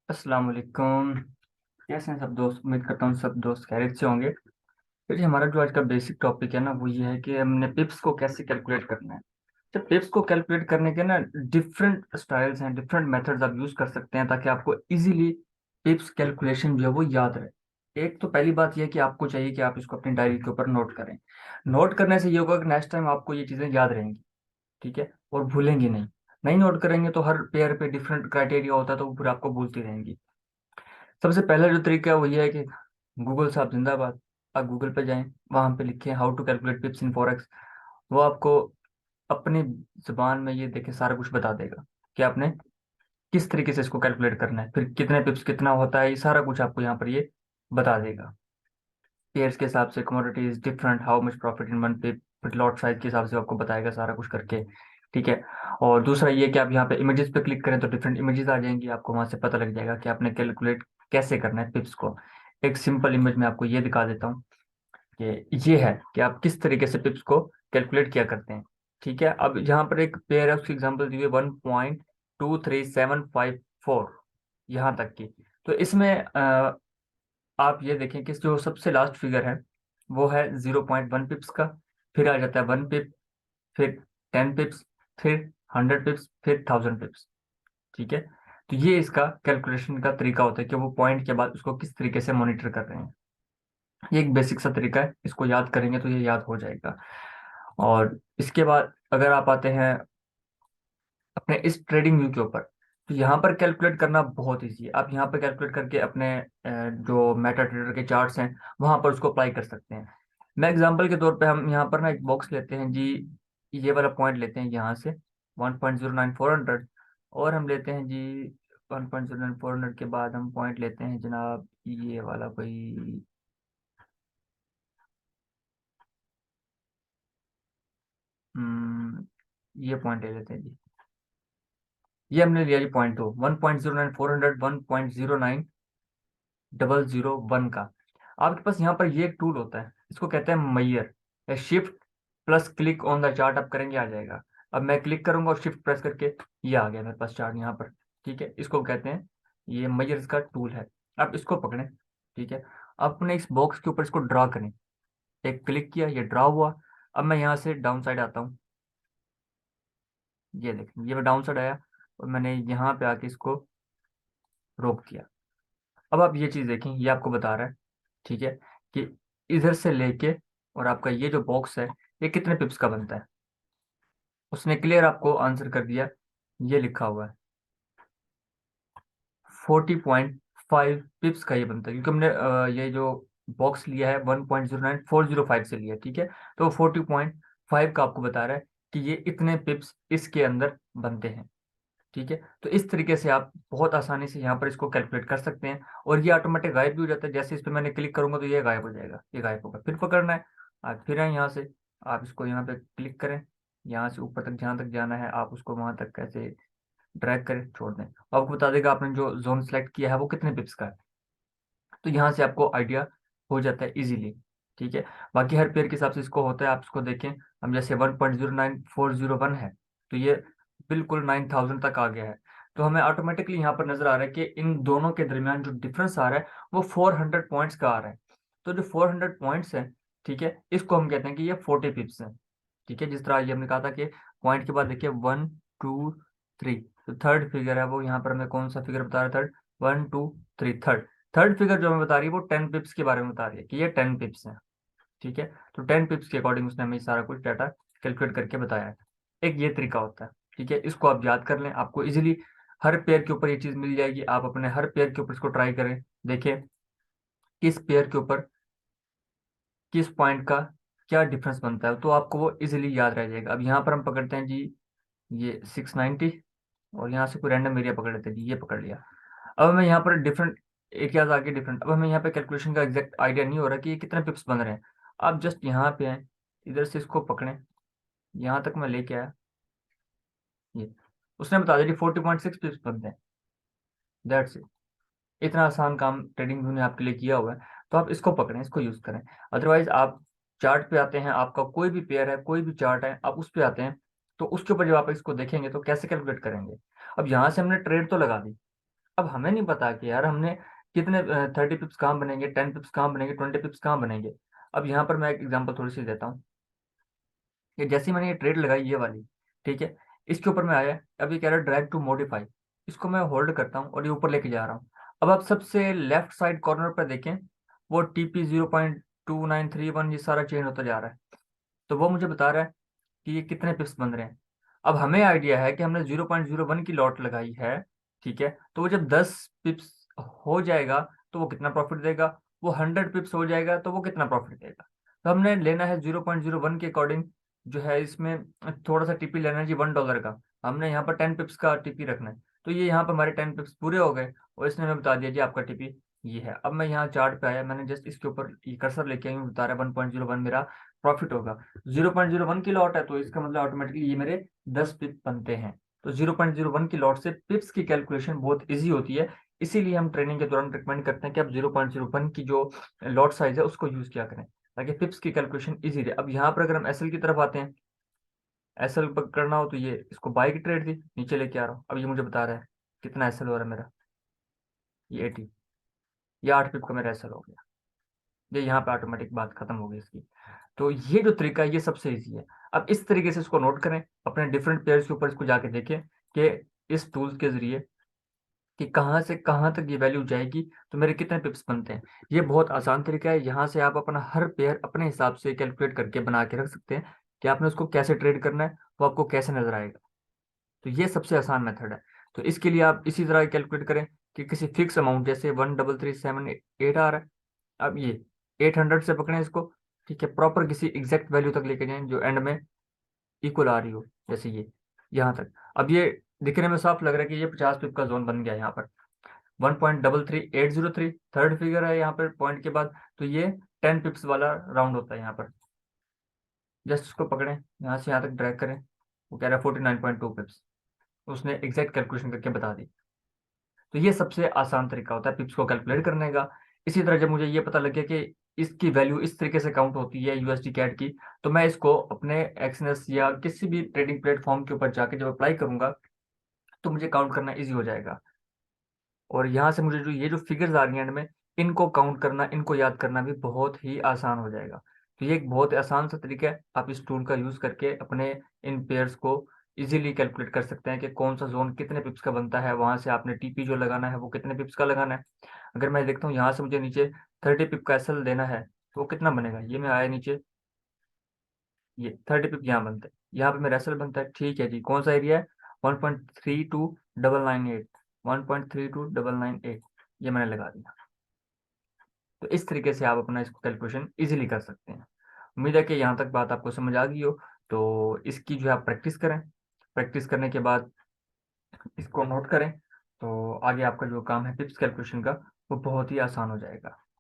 अस्सलाम वालेकुम। कैसे हैं सब दोस्त? उम्मीद करता हूँ सब दोस्त खैरियत से होंगे। फिर हमारा जो आज का बेसिक टॉपिक है ना, वो ये है कि हमने पिप्स को कैसे कैलकुलेट करना है। तो पिप्स को कैलकुलेट करने के ना डिफरेंट स्टाइल्स हैं, डिफरेंट मेथड्स आप यूज कर सकते हैं ताकि आपको इजीली पिप्स कैलकुलेशन जो है वो याद रहे। एक तो पहली बात यह है कि आपको चाहिए कि आप इसको अपनी डायरी के ऊपर नोट करें। नोट करने से ये होगा कि नेक्स्ट टाइम आपको ये चीज़ें याद रहेंगी। ठीक है, और भूलेंगी नहीं। नहीं नोट करेंगे तो हर पेयर पे डिफरेंट क्राइटेरिया होता है, तो वो फिर आपको भूलती रहेंगी। सबसे पहला जो तरीका है वो ये है कि गूगल साहब जिंदाबाद। आप गूगल पे जाएं, वहां पे लिखें how to calculate pips in forex. वो आपको अपनी जुबान में ये देखे सारा कुछ बता देगा कि आपने किस तरीके से इसको कैलकुलेट करना है, फिर कितने पिप्स कितना होता है, ये सारा कुछ आपको यहाँ पर ये बता देगा। पेयर्स के हिसाब से, commodities different, how much profit in one pip, फिर लॉट साइज के हिसाब से आपको बताएगा सारा कुछ करके। ठीक है। और दूसरा ये कि आप यहाँ पे इमेजेस पे क्लिक करें तो डिफरेंट इमेजेस आ जाएंगी, आपको वहां से पता लग जाएगा कि आपने कैलकुलेट कैसे करना है पिप्स को। एक सिंपल इमेज में आपको ये दिखा देता हूँ कि ये है कि आप किस तरीके से पिप्स को कैलकुलेट किया करते हैं। ठीक है, अब यहाँ पर एक पेयर है, उसकी एग्जांपल दी हुई 1.23754 यहाँ तक की। तो इसमें आप ये देखें कि जो सबसे लास्ट फिगर है वो है 0.1 पिप्स का। फिर आ जाता है 1 पिप, फिर 10 पिप्स, फिर 100 पिप्स, फिर 1000 पिप्स। ठीक है। तो ये इसका कैलकुलेशन का तरीका होता है कि वो पॉइंट के बाद उसको किस तरीके से मॉनिटर कर रहे हैं। ये एक बेसिक सा तरीका है, इसको याद करेंगे तो ये याद हो जाएगा। और इसके बाद अगर आप आते हैं अपने इस ट्रेडिंग व्यू के ऊपर, तो यहाँ पर कैलकुलेट करना बहुत इजी है। आप यहाँ पर कैलकुलेट करके अपने जो मेटा ट्रेडर के चार्ट्स हैं वहां पर उसको अप्लाई कर सकते हैं। मैं एग्जांपल के तौर पे हम यहाँ पर ना एक बॉक्स लेते हैं जी, ये वाला पॉइंट लेते हैं यहाँ से 1.09400, और हम लेते हैं जी 1.09400 के बाद हम पॉइंट लेते हैं जनाब ये वाला कोई, हम्म, ये पॉइंट ले लेते हैं जी। ये हमने लिया जी पॉइंट टू 1.09400, 1.09001 का। आपके पास यहाँ पर ये एक टूल होता है, इसको कहते हैं मैयर। Shift plus click on the chart आप करेंगे आ जाएगा। अब मैं क्लिक करूंगा और शिफ्ट प्रेस करके ये आ गया मेरे पास चार्ट यहाँ पर। ठीक है, इसको कहते हैं, ये मैयर का टूल है। आप इसको पकड़ें। ठीक है, अपने इस बॉक्स के ऊपर इसको ड्रा करें। एक क्लिक किया, ये ड्रा हुआ। अब मैं यहाँ से डाउन साइड आता हूँ। ये देखें, ये मैं डाउन साइड आया और मैंने यहाँ पे आके इसको रोक दिया। अब आप ये चीज देखें, ये आपको बता रहा है, ठीक है, कि इधर से लेके और आपका ये जो बॉक्स है ये कितने पिप्स का बनता है। उसने क्लियर आपको आंसर कर दिया। ये लिखा हुआ है 40.5 पिप्स का ये बनता है, क्योंकि हमने ये जो बॉक्स लिया है 1.09405 से लिया। ठीक है, तो 40.5 का आपको बता रहा है कि ये इतने पिप्स इसके अंदर बनते हैं। ठीक है, तो इस तरीके से आप बहुत आसानी से यहाँ पर इसको कैलकुलेट कर सकते हैं। और ये ऑटोमेटिक गायब भी हो जाता है, जैसे इस पर मैंने क्लिक करूंगा तो ये गायब हो जाएगा, ये गायब होगा। फिर पकड़ना है, आप फिर आए यहाँ से, आप इसको यहाँ पे क्लिक करें, यहाँ से ऊपर तक जहाँ तक जाना है आप उसको वहां तक कैसे ड्रैग करें, छोड़ दें, आपको बता देगा आपने जो जोन सेलेक्ट किया है वो कितने पिप्स का है। तो यहाँ से आपको आइडिया हो जाता है इजीली। ठीक है, बाकी हर पेयर के हिसाब से इसको होता है, आप इसको देखें। हम जैसे 1.09401 है, तो ये बिल्कुल 9000 तक आ गया है। तो हमें ऑटोमेटिकली यहाँ पर नजर आ रहा है कि इन दोनों के दरमियान जो डिफरेंस आ रहा है वो 400 पॉइंट्स का आ रहा है। तो जो 400 पॉइंट्स है, ठीक है, इसको हम कहते हैं कि ये 40 पिप्स है। ठीक है, जिस तरह ये हमने कहा था कि पॉइंट के बाद देखिए 1 2 3, तो थर्ड फिगर है वो यहाँ पर हमें कौन सा फिगर बता रहा है? Third, 1 2 3, third. थर्ड फिगर जो हमें बता रही है वो 10 पिप्स के बारे में बता रही है कि ये 10 पिप्स है। ठीक है, तो 10 पिप्स के अकॉर्डिंग उसने हमें सारा कुछ डाटा कैलकुलेट करके बताया है। एक ये तरीका होता है। ठीक है, इसको आप याद कर लें, आपको इजीली हर पेयर के ऊपर ये चीज मिल जाएगी। आप अपने हर पेयर के ऊपर इसको ट्राई करें, देखिए किस पेयर के ऊपर किस पॉइंट का क्या डिफरेंस बनता है, तो आपको वो इजीली याद रह जाएगा। अब यहाँ पर हम पकड़ते हैं जी ये 690, और यहाँ से कोई रैंडम एरिया पकड़ लेते हैं जी, ये पकड़ लिया। अब हमें यहाँ पर डिफरेंट एरियाज आगे डिफरेंट, अब हमें यहाँ पे कैलकुलेशन का एग्जैक्ट आइडिया नहीं हो रहा कि ये कितने पिप्स बन रहे हैं। आप जस्ट यहाँ पे हैं, इधर से इसको पकड़ें, यहाँ तक मैं लेके आया, ये उसने बता दिया 40.6 पिप्स बनते हैं। That's it. इतना आसान काम ट्रेडिंग व्यू ने आपके लिए किया हुआ है, तो आप इसको पकड़ें, इसको यूज करें। अदरवाइज आप चार्ट पे आते हैं, आपका कोई भी पेयर है, कोई भी चार्ट है, आप उस पे आते हैं, तो उसके ऊपर जब आप इसको देखेंगे तो कैसे कैलकुलेट करेंगे। अब यहाँ से हमने ट्रेड तो लगा दी, अब हमें नहीं पता कि यार हमने कितने 30 पिप्स कहाँ बनेंगे, 10 पिप्स कहाँ बनेंगे, 20 पिप्स कहाँ बनेंगे। अब यहाँ पर मैं एक एग्जांपल थोड़ी सी देता हूँ कि जैसे ही मैंने ये ट्रेड लगाई ये वाली, ठीक है, इसके ऊपर में आया, अब ये कह रहा है ड्रैग टू मॉडिफाई, इसको मैं होल्ड करता हूँ और ये ऊपर लेके जा रहा हूँ। अब आप सबसे लेफ्ट साइड कॉर्नर पर देखें, वो TP 0.2931 ये सारा चेंज होता जा रहा है। तो वो मुझे बता रहा है कि ये कितने पिप्स बन रहे हैं। अब हमें आइडिया है कि हमने 0.01 की लॉट लगाई है, ठीक है, तो वो जब 10 पिप्स हो जाएगा तो वो कितना प्रॉफिट देगा, वो 100 पिप्स हो जाएगा तो वो कितना प्रॉफिट देगा। तो हमने लेना है 0.01 के अकॉर्डिंग, जो है इसमें थोड़ा सा टीपी लेना है जी $1 का। हमने यहाँ पर 10 पिप्स का टीपी रखना है, तो ये यहाँ पर हमारे 10 पिप्स पूरे हो गए और इसने हमें बता दिया जी आपका टीपी ये है। अब मैं यहाँ चार्ट पे आया, मैंने जस्ट इसके ऊपर ये कर्सर लेके आई हूँ, बता रहा है 1.01 मेरा प्रॉफिट होगा। 0.01 की लॉट है तो इसका मतलब ऑटोमेटिकली ये मेरे 10 पिप बनते हैं। तो 0.01 की लॉट से पिप्स की कैलकुलेशन बहुत इजी होती है, इसीलिए हम ट्रेनिंग के दौरान रिकमेंड करते हैं कि आप 0.01 की जो लॉट साइज है उसको यूज किया करें, ताकि पिप्स की कैलकुलेशन इजी रहे। अब यहाँ पर अगर हम एसएल की तरफ आते हैं, एसएल करना हो तो ये इसको बाई की ट्रेड थी, नीचे लेके आ रहा हूँ। अब ये मुझे बता रहा है कितना एसएल हो रहा है मेरा, ये 80, ये 8 पिप का मेरा एसएल हो गया। ये यहाँ पे ऑटोमेटिक बात खत्म हो गई इसकी। तो ये जो तरीका है ये सबसे इजी है। अब इस तरीके से इसको नोट करें, अपने डिफरेंट पेयर्स के ऊपर इसको जाके देखें कि इस टूल्स के जरिए कि कहाँ से कहाँ तक ये वैल्यू जाएगी, तो मेरे कितने पिप्स बनते हैं। ये बहुत आसान तरीका है, यहाँ से आप अपना हर पेयर अपने हिसाब से कैलकुलेट करके बना के रख सकते हैं कि आपने उसको कैसे ट्रेड करना है, वो आपको कैसे नजर आएगा। तो ये सबसे आसान मेथड है। तो इसके लिए आप इसी तरह कैलकुलेट करें कि किसी फिक्स अमाउंट, जैसे 13378 आ रहा है, अब ये 800 से पकड़ें इसको, ठीक है, प्रॉपर किसी एग्जैक्ट वैल्यू तक लेके जाएं जो एंड में इक्वल आ रही हो, जैसे ये यहाँ तक। अब ये दिखने में साफ लग रहा है कि ये 50 पिप का जोन बन गया यहाँ पर। 1.33803 थर्ड फिगर है यहाँ पर पॉइंट के बाद, तो ये 10 पिप्स वाला राउंड होता है यहाँ पर। जस्ट इसको पकड़ें, यहाँ से यहाँ तक ड्रैग करें, वो कह रहा है 49.2 पिप्स, उसने एग्जैक्ट कैलकुलेशन करके बता दी। तो ये सबसे आसान तरीका होता है पिप्स को कैलकुलेट करने का। इसी तरह जब मुझे ये पता लग गया कि इसकी वैल्यू इस तरीके से काउंट होती है यूएसडी कैट की, तो मैं इसको अपने एक्सनेस या किसी भी ट्रेडिंग प्लेटफॉर्म के ऊपर जाके जब अप्लाई करूंगा तो मुझे काउंट करना इजी हो जाएगा। और यहाँ से मुझे जो ये जो फिगर्स आ रही हैं एंड में, इनको काउंट करना, इनको याद करना भी बहुत ही आसान हो जाएगा। तो ये एक बहुत आसान सा तरीका है, आप इस टूल का यूज करके अपने इन पेयर्स को इजीली कैलकुलेट कर सकते हैं कि कौन सा जोन कितने पिप्स का बनता है, वहां से आपने टीपी जो लगाना है वो कितने पिप्स का लगाना है। अगर मैं देखता हूँ यहाँ से मुझे नीचे 30 पिप का एसएल देना है तो वो कितना बनेगा, ये मैं आया नीचे, ये 30 पिप यहाँ बनता है, यहाँ पे मेरा एसएल बनता है, ठीक है जी, कौन सा एरिया है, 1.32998, 1.32998, ये मैंने लगा दिया। तो इस तरीके से आप अपना इसको कैलकुलेशन इजीली कर सकते हैं। उम्मीद है कि यहाँ तक बात आपको समझ आ गई हो। तो इसकी जो है आप प्रैक्टिस करें, प्रैक्टिस करने के बाद इसको नोट करें, तो आगे आपका जो काम है टिप्स कैलकुलेशन का वो बहुत ही आसान हो जाएगा।